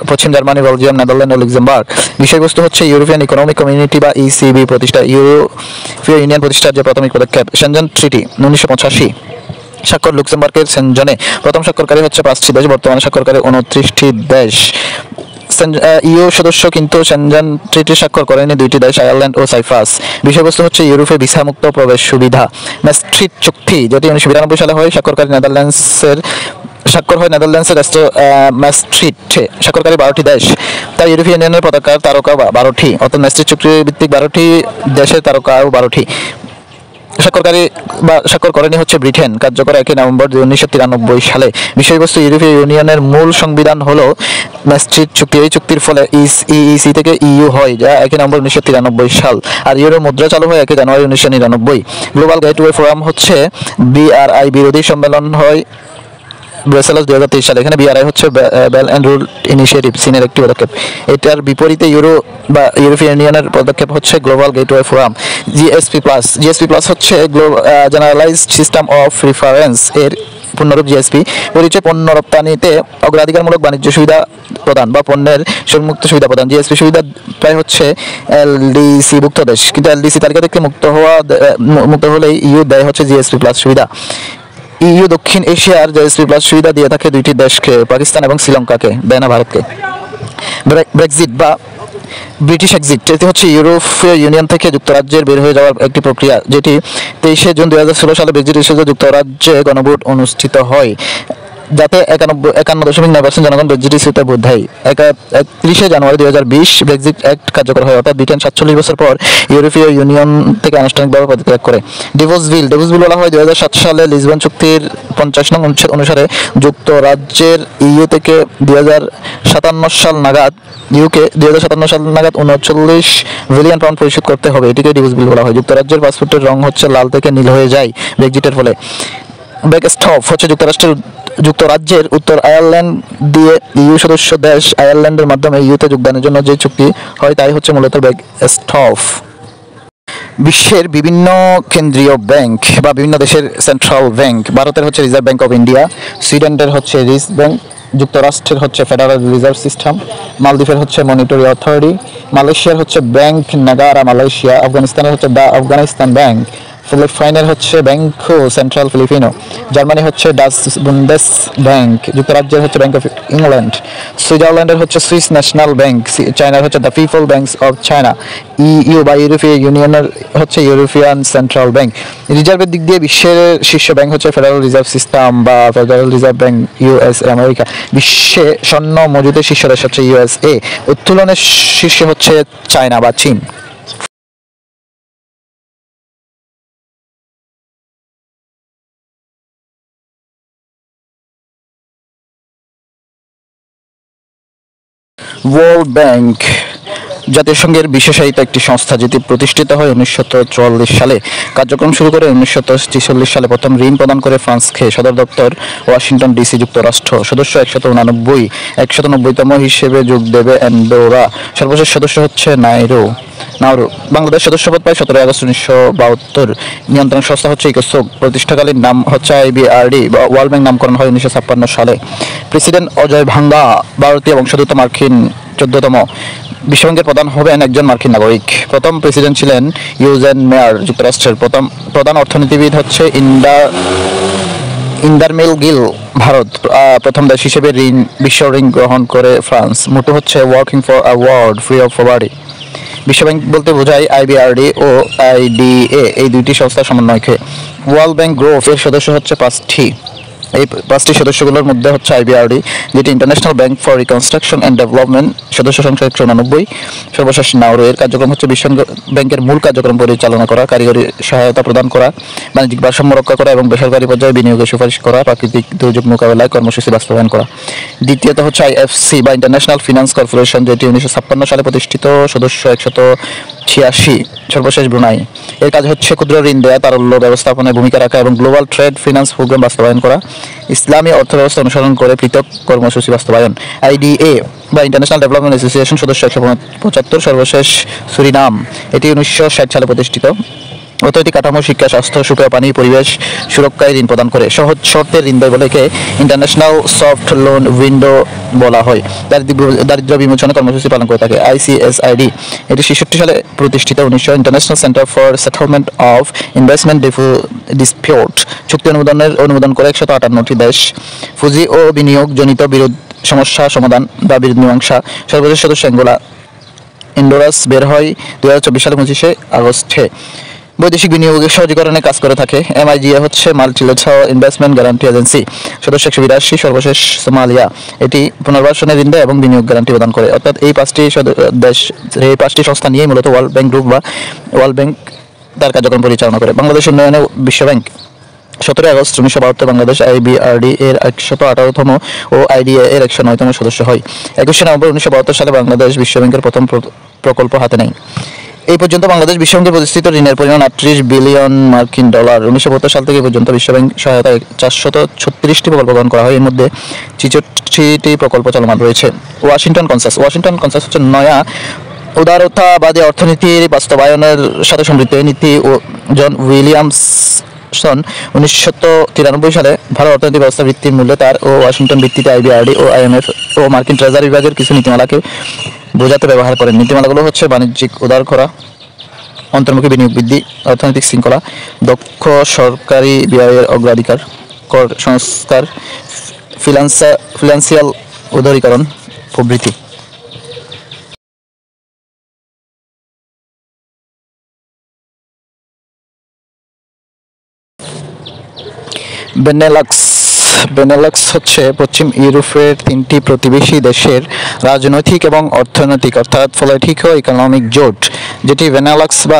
পশ্চিম জার্মানি, বেলজিয়াম, নেদারল্যান্ড ও লুক্সেমবার্গ। বিষয়বস্তু হচ্ছে ইউরোপিয়ান ইকোনমিক কমিউনিটি বা ইসিবি প্রতিষ্ঠা, ইউরোপীয় ইউনিয়ন প্রতিষ্ঠার যে প্রাথমিক পদক্ষেপ। সেনজেন ট্রিটি 1985 স্বাক্ষর লুক্সেমবার্গের সেনজনে। প্রথম স্বাক্ষরকারী হচ্ছে 5টি দেশ, বর্তমানে স্বাক্ষরকারী 29টি দেশ। ইউ সদস্য কিন্তু সেনজেন ট্রিটি স্বাক্ষর করেনি 2টি দেশ, আয়ারল্যান্ড ও সাইপ্রাস। বিষয়বস্তু হচ্ছে ইউরোপে ভিসামুক্ত প্রবেশ সুবিধা। ম্যাস্ট্রিট চুক্তি, যেটি 1992 সালে হয়, স্বাক্ষর হয় নেদারল্যান্ডসের ম্যাস্ট্রিটে। স্বাক্ষরকারী 12টি দেশ। তাই ইউরোপীয় ইউনিয়নের পতাকার তারকা 12টি, অর্থাৎ ম্যাস্ট্রিট চুক্তি ভিত্তিক 12টি দেশের তারকাও 12টি। স্বাক্ষর করেনি হচ্ছে ব্রিটেন। কার্যকর 1 নভেম্বর 1993 সালে। বিষয়বস্তু ইউরোপীয় ইউনিয়নের মূল সংবিধান হলো ম্যাস্ট্রিট চুক্তি। এই চুক্তির ফলে ইসি থেকে ইইউ হয়, যা 1 নভেম্বর 1993 সাল। আর ইউরো মুদ্রা চালু হয় 1 জানুয়ারি 1999। গ্লোবাল গেটওয়ে ফোরাম হচ্ছে বিআরআই বিরোধী সম্মেলন হয় ব্রুসেলস 2023 সালে। এখানে বিআরআই হচ্ছে বেল অ্যান্ড রুল ইনিশিয়েটিভ, চীনের একটি পদক্ষেপ। এটার বিপরীতে ইউরোপিয়ান ইউনিয়নের পদক্ষেপ হচ্ছে global gateway forum, GSP plus হচ্ছে জেনারেলাইজড সিস্টেম অফ রেফারেন্স এর পূর্ণরূপ জিএসপি। পরিচয় পণ্য রপ্তানিতে অগ্রাধিকারমূলক বাণিজ্য সুবিধা প্রদান বা পণ্যের শুল্কমুক্ত সুবিধা প্রদান। জিএসপি সুবিধা প্রায় হচ্ছে এলডিসি ভুক্ত দেশ, কিন্তু এলডিসি তালিকা থেকে মুক্ত হলেই ইউ দেয় হচ্ছে জিএসপি প্লাস সুবিধা। ইউ দক্ষিণ এশিয়ার জিএসপি প্লাস সুবিধা দিয়ে থাকে দুইটি দেশকে, পাকিস্তান এবং শ্রীলঙ্কাকে, দেয় না ভারতকে। ব্রেক্সিট বা ব্রিটিশ এক্সিট, এটি হচ্ছে ইউরোপীয় ইউনিয়ন থেকে যুক্তরাজ্যের বের হয়ে যাওয়ার একটি প্রক্রিয়া, যেটি 23 জুন 2016 সালে ব্রেক্সিট ইস্যুতে যুক্তরাজ্যে গণভোট অনুষ্ঠিত হয়, যাতে 51.9% জনগণ ব্রেক্সিট ইস্যুতে ভোট দেয়। 31 জানুয়ারি 2020 ব্রেক্সিট অ্যাক্ট কার্যকর হয়, অর্থাৎ ব্রিটেন 47 বছর পর ইউরোপীয় ইউনিয়ন থেকে আনুষ্ঠানিকভাবে পদত্যাগ করে। ডিভোর্স বিল বলা হয় 2007 সালে লিসবন চুক্তির 50 নং অনুচ্ছেদ অনুসারে যুক্তরাজ্যের ইইউ থেকে 2057 সাল নাগাদ 39 বিলিয়ন পাউন্ড পরিশোধ করতে হবে। এটিকে ডিভোর্স বিল বলা হয়। যুক্তরাজ্যের পাসপোর্টের রং হচ্ছে লাল থেকে নীল হয়ে যায় ব্রেক্সিটের ফলে। ব্যাকস্টপ হচ্ছে যুক্তরাজ্যের উত্তর আয়ারল্যান্ড দিয়ে ইইউ সদস্য দেশ আয়ারল্যান্ডের মাধ্যমে ইইউতে যোগদানের জন্য যে চুক্তি হয় তাই হচ্ছে মূলত ব্যাকস্টপ। বিশ্বের বিভিন্ন কেন্দ্রীয় ব্যাংক বা বিভিন্ন দেশের সেন্ট্রাল ব্যাংক, ভারতের হচ্ছে রিজার্ভ ব্যাংক অফ ইন্ডিয়া, সুইডেনের হচ্ছে রিজার্ভ ব্যাংক, যুক্তরাষ্ট্রের হচ্ছে ফেডারেল রিজার্ভ সিস্টেম, মালদ্বীপের হচ্ছে মনিটরি অথরিটি, মালয়েশিয়ার হচ্ছে ব্যাংক নাগারা মালয়েশিয়া, আফগানিস্তানের হচ্ছে দ্য আফগানিস্তান ব্যাংক, ফিলিপাইনের হচ্ছে ব্যাংকো সেন্ট্রাল ফিলিপিনো, জার্মানি হচ্ছে ডাচ বুন্দেস ব্যাংক, যুক্তরাজ্যের হচ্ছে ব্যাংক অফ ইংল্যান্ড, সুইজারল্যান্ডের হচ্ছে সুইস ন্যাশনাল ব্যাংক, চায়নার হচ্ছে the people banks of China, EU বা ইউরোপীয় ইউনিয়নের হচ্ছে ইউরোপিয়ান সেন্ট্রাল ব্যাংক। রিজার্ভের দিক দিয়ে বিশ্বের শীর্ষ ব্যাংক হচ্ছে ফেডারেল রিজার্ভ সিস্টেম বা federal reserve bank USA America. বিশ্বে স্বর্ণ মজুদের শীর্ষ দেশ হচ্ছে ইউএসএ। উত্তোলনের শীর্ষে হচ্ছে চায়না বা চীন। ওয়ার্ল্ড ব্যাংক জাতিসংঘের বিশেষায়িত একটি সংস্থা, যেটি প্রতিষ্ঠিত হয় 1944 সালে। কার্যক্রম শুরু করে 1946 সালে। প্রথম ঋণ প্রদান করে ফ্রান্সকে। সদর দপ্তর ওয়াশিংটন ডিসি, যুক্তরাষ্ট্র। সদস্য 190তম হিসেবে যোগ দেবে অ্যান্ডোরা। সর্বশেষ সদস্য হচ্ছে নাউরু। বাংলাদেশ সদস্যপদ পায় 17 আগস্ট 1972। নিয়ন্ত্রণ সংস্থা হচ্ছে ইকোসোক। প্রতিষ্ঠাকালীন নাম হচ্ছে আইবিআরডি বা ওয়ার্ল্ড ব্যাংক নামকরণ হয় 1956 সালে। প্রেসিডেন্ট অজয় ভাঙ্গা, ভারতীয় বংশোদ্ভূত, মার্কিন 14তম। বিশ্বব্যাংকের প্রধান হবেন একজন মার্কিন নাগরিক। প্রথম প্রেসিডেন্ট ছিলেন ইউজেন মেয়ার। যুক্তরাষ্ট্রের প্রধান অর্থনীতিবিদ হচ্ছে ইন্দারমেল গিল। ভারত প্রথম দেশ হিসেবে বিশ্ব ঋণ গ্রহণ করে ফ্রান্স। মোটো হচ্ছে working for a world free of poverty. বিশ্বব্যাংক বলতে বোঝায় আইবিআরডি ও আইডিএ, এই দুইটি সংস্থার সমন্বয়কে। ওয়ার্ল্ড ব্যাংক গ্রুপ এর সদস্য হচ্ছে 5টি। এই 5টি সদস্যগুলোর মধ্যে হচ্ছে আইবিআরডি, যেটি international bank for reconstruction and development, সদস্য সংখ্যা 189। সর্বশেষ নাউরু। এর কার্যক্রম হচ্ছে বিশ্ব ব্যাংকের মূল কার্যক্রম পরিচালনা করা, কারিগরি সহায়তা প্রদান করা, বাণিজ্যিক ভারসাম্য রক্ষা করা এবং বেসরকারি পর্যায়ে বিনিয়োগের সুপারিশ করা, প্রাকৃতিক দুর্যোগ মোকাবেলায় কর্মসূচি বাস্তবায়ন করা। দ্বিতীয়ত হচ্ছে আইএফসি বা ইন্টারন্যাশনাল ফিনান্স কর্পোরেশন, যেটি 1956 সালে প্রতিষ্ঠিত। সদস্য 186। সর্বশেষ ব্রুনাই। এর কাজ হচ্ছে ক্ষুদ্র ঋণ দেয়া, তারল্য ব্যবস্থাপনায় ভূমিকা রাখা এবং গ্লোবাল ট্রেড ফিনান্স প্রোগ্রাম বাস্তবায়ন করা। ইসলামী অর্থব্যবস্থা অনুসরণ করে পৃথক কর্মসূচি বাস্তবায়ন। আইডিএ বা ইন্টারন্যাশনাল ডেভেলপমেন্ট অ্যাসোসিয়েশন, সদস্য 175। সর্বশেষ সুরিনাম। এটি 1960 সালে প্রতিষ্ঠিত। অর্থনৈতিক কাঠামো, শিক্ষা, স্বাস্থ্য, সুপেয় পানি, পরিবেশ সুরক্ষায় ঋণ প্রদান করে। সহজ শর্তের ঋণ দেয় বলে একে ইন্টারন্যাশনাল সফট লোন উইন্ডো বলা হয়। দারিদ্র্য বিমোচনে কর্মসূচি পালন করে থাকে। আইসিএসআইডি, এটি 66 সালে প্রতিষ্ঠিত। 1900 international centre for settlement of investment dispute. চুক্তি অনুমোদন করে 158টি দেশ। পুঁজি ও বিনিয়োগজনিত সমস্যা সমাধান বা বিরোধ মীমাংসা। সর্বশেষ সদস্য অ্যাঙ্গোলা। ইন্ডোরাস বের হয় 2024 সালে 25 আগস্টে। বৈদেশিক বিনিয়োগের সহজীকরণে কাজ করে থাকে। এমআইজিএ হচ্ছে মাল্টিলেটারাল ইনভেস্টমেন্ট গ্যারান্টি এজেন্সি, সদস্য 182। সর্বশেষ সোমালিয়া, এটি পুনর্বাসনে ঋণ দেয় এবং বিনিয়োগ গ্যারান্টি প্রদান করে। অর্থাৎ এই 5টি সংস্থা নিয়েই মূলত ওয়ার্ল্ড ব্যাংক গ্রুপ বা ওয়ার্ল্ড ব্যাংক তার কার্যক্রম পরিচালনা করে। বাংলাদেশ উন্নয়নে বিশ্ব ব্যাংক 17 আগস্ট 1972 বাংলাদেশ IBRD এর 118তম ও IDA এর 109তম সদস্য হয়। 21 নভেম্বর 1972 সালে বাংলাদেশ বিশ্বব্যাংকের প্রথম প্রকল্প হাতে নেয়। এই পর্যন্ত বাংলাদেশ বিশ্বব্যাংকে প্রতিষ্ঠিত ঋণের পরিমাণ 38 বিলিয়ন মার্কিন ডলার। 1972 সাল থেকে পর্যন্ত বিশ্বব্যাংক সহায়তায় 436টি প্রকল্প গ্রহণ করা হয়। এর মধ্যে 66টি প্রকল্প চলমান রয়েছে। ওয়াশিংটন কনসেন্সাস হচ্ছে নয়া উদারতাবাদী অর্থনীতির বাস্তবায়নের সাথে সমৃদ্ধ। এই নীতি ও জন উইলিয়ামসন 1993 সালে ভারত অর্থনৈতিক ব্যবস্থা ভিত্তির মূল্যে তার ও ওয়াশিংটন ভিত্তিতে IBRD ও IMF ও মার্কিন ট্রেজারি বিভাগের কিছু নীতিমালাকে বোঝাতে ব্যবহার করেন। নীতিমালাগুলো হচ্ছে বাণিজ্যিক উদার করা, অন্তর্মুখী বিনিয়োগ বৃদ্ধি, অর্থনৈতিক শৃঙ্খলা, দক্ষ সরকারি ব্যয়ের অগ্রাধিকার, কর সংস্কার, ফিনান্সিয়াল উদারীকরণ প্রভৃতি। বেনেলক্স হচ্ছে পশ্চিম ইউরোপের 3টি প্রতিবেশী দেশের রাজনৈতিক এবং অর্থনৈতিক অর্থাৎ পলিটিকো ইকোনমিক জোট, যেটি বেনেলক্স বা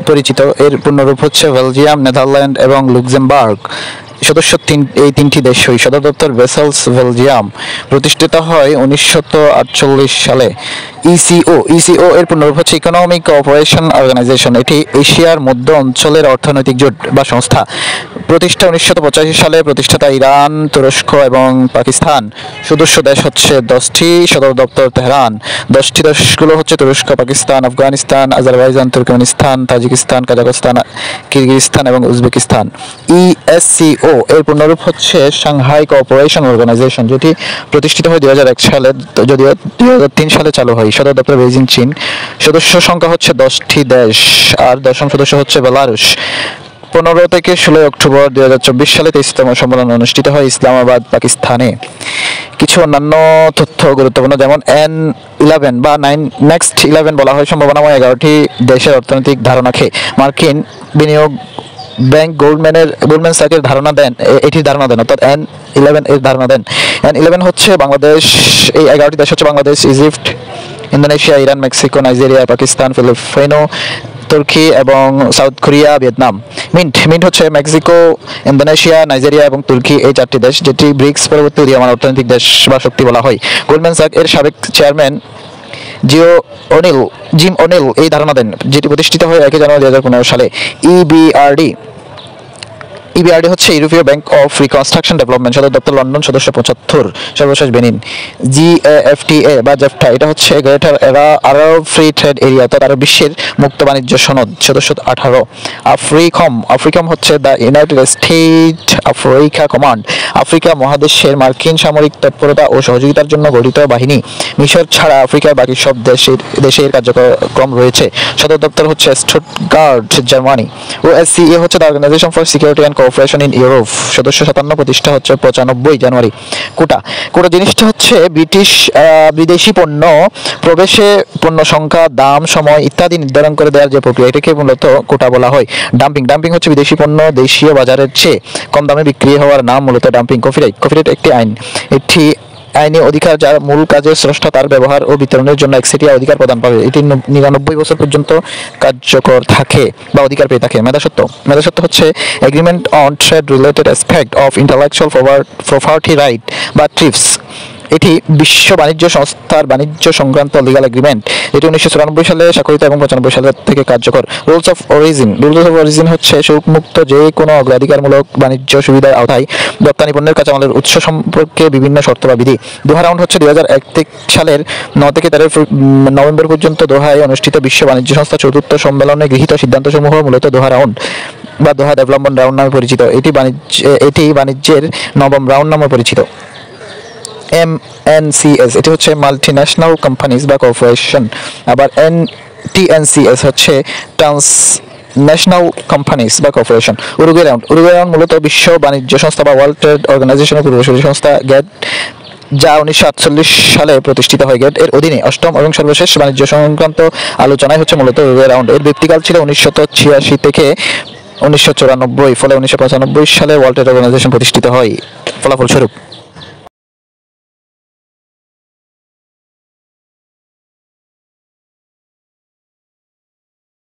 পরিচিত। এর পূর্ণরূপ হচ্ছে বেলজিয়াম, নেদারল্যান্ড এবং লুক্সেমবার্গ। সদস্য এই 3টি দেশই। সদর দপ্তর ব্রাসেলস, বেলজিয়াম। প্রতিষ্ঠিত হয় 1948 সালে। ইসিও এর পূর্ণরূপ হচ্ছে ইকোনমিক কোঅপারেশন অর্গানাইজেশন। এটি এশিয়ার মধ্য অঞ্চলের অর্থনৈতিক জোট বা সংস্থা। প্রতিষ্ঠা 1985 সালে। প্রতিষ্ঠাতা ইরান, তুরস্ক এবং পাকিস্তান। সদস্য দেশ হচ্ছে 10টি। সদর দপ্তর তেহরান। 10টি দেশগুলো হচ্ছে তুরস্ক, Pakistan, Afghanistan, Azerbaijan, Turkmenistan, Tajikistan, Kazakhstan, Kyrgyzstan এবং উজবেকিস্তান। ইএসসিও এর পূর্ণরূপ হচ্ছে সাংহাই কোঅপারেশন অর্গানাইজেশন, যেটি প্রতিষ্ঠিত হয় 2001 সালে, যদিও 2003 সালে চালু হয়। সদর দপ্তর বেইজিং, চীন। সদস্য সংখ্যা হচ্ছে 10টি দেশ। আর 10ম সদস্য হচ্ছে বেলারুশ। 15 থেকে 16 অক্টোবর 2024 সালে 23তম সম্মেলন অনুষ্ঠিত হয় ইসলামাবাদ, পাকিস্তানে। কিছু অন্যান্য তথ্য গুরুত্বপূর্ণ, যেমন N11 বা নেক্সট 11 বলা হয় সম্ভাবনাময় 11টি দেশের অর্থনৈতিক ধারণাকে মার্কিন বিনিয়োগ ব্যাংক গোল্ডম্যান স্যাকের এটির ধারণা দেন, অর্থাৎ N11 এর ধারণা দেন। N11 হচ্ছে বাংলাদেশ। এই 11টি দেশ হচ্ছে Bangladesh, Egypt, Indonesia, Iran, Mexico, Nigeria, Pakistan, Filipino, তুর্কি এবং সাউথ কোরিয়া, ভিয়েতনাম। মিন্ট হচ্ছে মেক্সিকো, ইন্দোনেশিয়া, নাইজেরিয়া এবং তুর্কি, এই 4টি দেশ, যেটি ব্রিক্স পরবর্তী উদীয়মান অর্থনৈতিক দেশ বা শক্তি বলা হয়। গোল্ডম্যান স্যাক এর সাবেক চেয়ারম্যান জিম ওনিল এই ধারণা দেন, যেটি প্রতিষ্ঠিত হয় 1 জানুয়ারি 2015 সালে। ইবিআরডি হচ্ছে ইউরোপীয় ব্যাংক অফ রিকনস্ট্রাকশন ডেভেলপমেন্ট। সদর দপ্তর লন্ডন। সদস্য 75। সর্বশেষ বেনিন। GAFTA বা জেফটা, এটা হচ্ছে গ্রেটার আরব ফ্রি ট্রেড এরিয়া, অর্থাৎ আরব বিশ্বের মুক্ত বাণিজ্য সনদ। সদস্য 18। আফ্রিকম হচ্ছে the United state Africa command, Africa মহাদেশের মার্কিন সামরিক তৎপরতা ও সহযোগিতার জন্য গঠিত বাহিনী। মিশর ছাড়া আফ্রিকার বাকি সব দেশের কার্যক্রম রয়েছে। সদর দপ্তর হচ্ছে স্টুটগার্ট, জার্মানি। OSCE হচ্ছে the organization for security and cooperation in Europe. সদস্য 57। প্রতিষ্ঠা হচ্ছে 95 জানুয়ারি। কোটা জিনিসটা হচ্ছে বিদেশি পণ্য প্রবেশে পণ্য সংখ্যা, দাম, সময় ইত্যাদি নির্ধারণ করে দেওয়ার যে প্রক্রিয়া, এটাকে মূলত কোটা বলা হয়। ডাম্পিং হচ্ছে বিদেশি পণ্য দেশীয় বাজারের চেয়ে কম দামে বিক্রি হওয়ার নাম মূলত ডাম্পিং। কপিরাইট একটি আইন। এটি আইনি অধিকার যার মূল কাজের স্রষ্টা তার ব্যবহার ও বিতরণের জন্য একচেটিয়া অধিকার প্রদান পাবে। এটি 99 বছর পর্যন্ত কার্যকর থাকে বা অধিকার পেয়ে থাকে। মেধাস্বত্ব হচ্ছে agreement on trade related aspect of intellectual property right বা ট্রিপস। এটি বিশ্ব বাণিজ্য সংস্থার বাণিজ্য সংক্রান্ত লিগাল এগ্রিমেন্ট। এটি 1994 সালে স্বাক্ষরিত এবং 95 সাল থেকে কার্যকর। রুলস অফ অরিজিন হচ্ছে শুল্কমুক্ত যে কোনো অগ্রাধিকারমূলক বাণিজ্য সুবিধার আওতায় রপ্তানি পণ্যের কাঁচামালের উৎস সম্পর্কে বিভিন্ন শর্ত বা বিধি। দোহা রাউন্ড হচ্ছে 2001 সালের 9 থেকে 13 নভেম্বর পর্যন্ত দোহায় অনুষ্ঠিত বিশ্ব বাণিজ্য সংস্থা 4th সম্মেলনে গৃহীত সিদ্ধান্তসমূহ মূলত দোহা রাউন্ড বা দোহা ডেভেলপমেন্ট রাউন্ড নামে পরিচিত। এটি বাণিজ্যের 9ম রাউন্ড নামে পরিচিত। MNCS এটি হচ্ছে মাল্টিন্যাশনাল কোম্পানিজ বা কর্পোরেশন। আবার TNCS হচ্ছে ট্রান্সন্যাশনাল কোম্পানিজ বা কর্পোরেশন। উরুগুয়ে রাউন্ড মূলত বিশ্ব বাণিজ্য সংস্থা বা ওয়ার্ল্ড ট্রেড অর্গানাইজেশনের পূর্বসূরি সংস্থা গ্যাট, যা 1948 সালে প্রতিষ্ঠিত হয়। গ্যাট এর অধীনে 8ম এবং সর্বশেষ বাণিজ্য সংক্রান্ত আলোচনায় হচ্ছে মূলত উরুগুয়ে রাউন্ড। এর ব্যক্তিকাল ছিল 1986 থেকে 1994, ফলে 1995 সালে ওয়ার্ল্ড ট্রেড অর্গানাইজেশন প্রতিষ্ঠিত হয়। ফলাফলস্বরূপ